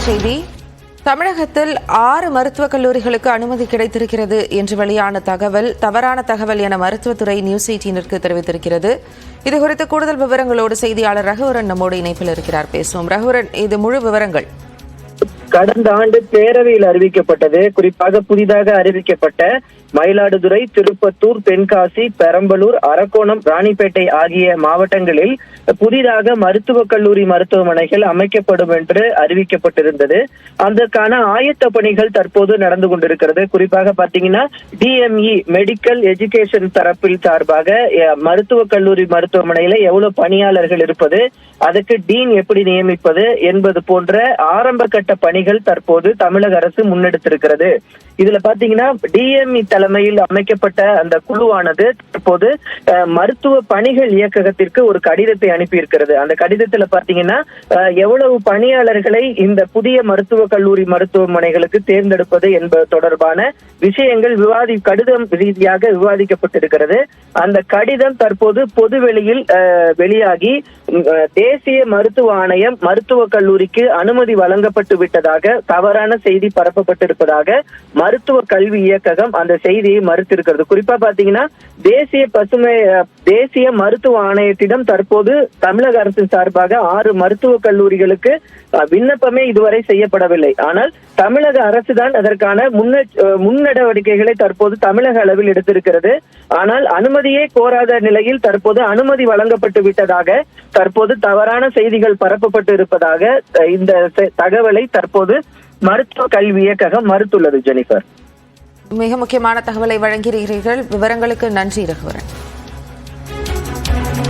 செய்தி. தமிழகத்தில் 6 மருத்துவக் கல்லூரிகளுக்கு அனுமதி கிடைத்திருக்கிறது என்று வெளியான தகவல் தவறான தகவல் என மருத்துவத்துறை நியூஸ் 18 தெரிவித்திருக்கிறது. இதுகுறித்து கூடுதல் விவரங்களோடு செய்தியாளர் ரகுவரன் நம்மோடு இணைப்பில் இருக்கிறார். பேசுவோம். ரகுவரன், இது முழு விவரங்கள். கடந்த ஆண்டு பேரவையில் அறிவிக்கப்பட்டது. குறிப்பாக புதிதாக அறிவிக்கப்பட்ட மயிலாடுதுறை, திருப்பத்தூர், தென்காசி, பெரம்பலூர், அரக்கோணம், ராணிப்பேட்டை ஆகிய மாவட்டங்களில் புதிதாக மருத்துவக் கல்லூரி மருத்துவமனைகள் அமைக்கப்படும் என்று அறிவிக்கப்பட்டிருந்தது. அதற்கான ஆயத்த பணிகள் தற்போது நடந்து கொண்டிருக்கிறது. குறிப்பாக பாத்தீங்கன்னா DME மெடிக்கல் எஜுகேஷன் தரப்பில் சார்பாக மருத்துவக் கல்லூரி மருத்துவமனையில எவ்வளவு பணியாளர்கள் இருப்பது, அதுக்கு டீன் எப்படி நியமிப்பது என்பது போன்ற ஆரம்ப கட்ட பணிகள் தற்போது தமிழக அரசு முன்னெடுத்திருக்கிறது. இதுல பாத்தீங்கன்னா DME தலைமையில் அமைக்கப்பட்ட அந்த குழுவானது தற்போது மருத்துவ பணிகள் இயக்ககத்திற்கு ஒரு கடிதத்தை அனுப்பியிருக்கிறது. அந்த கடிதத்துல பாத்தீங்கன்னா எவ்வளவு பணியாளர்களை இந்த புதிய மருத்துவக் கல்லூரி மருத்துவமனைகளுக்கு தேர்ந்தெடுப்பது என்பது தொடர்பான விஷயங்கள் கடிதம் ரீதியாக விவாதிக்கப்பட்டிருக்கிறது. அந்த கடிதம் தற்போது பொது வெளியில் வெளியாகி தேசிய மருத்துவ ஆணையம் மருத்துவக் கல்லூரிக்கு அனுமதி வழங்கப்பட்டு விட்டதாக தவறான செய்தி பரப்பப்பட்டிருப்பதாக மருத்துவ கல்வி இயக்ககம் அந்த செய்தியை மறுத்திருக்கிறது. குறிப்பா பாத்தீங்கன்னா தேசிய மருத்துவ ஆணையத்திடம் தற்போது தமிழக அரசு சார்பாக 6 மருத்துவக் கல்லூரிகளுக்கு விண்ணப்பமே இதுவரை செய்யப்படவில்லை. ஆனால் தமிழக அரசுதான் அதற்கான முன் நடவடிக்கைகளை தற்போது தமிழக அளவில் எடுத்திருக்கிறது. ஆனால் அனுமதியே கோராத நிலையில் தற்போது அனுமதி வழங்கப்பட்டு விட்டதாக தற்போது தவறான செய்திகள் பரப்பப்பட்டு இருப்பதாக இந்த தகவலை தற்போது மருத்துவ கல்வி இயக்ககம் மறுத்துள்ளது. ஜெனிஃபர், மிக முக்கியமான தகவலை வழங்குகிறீர்கள். விவரங்களுக்கு நன்றி ரகுவரன்.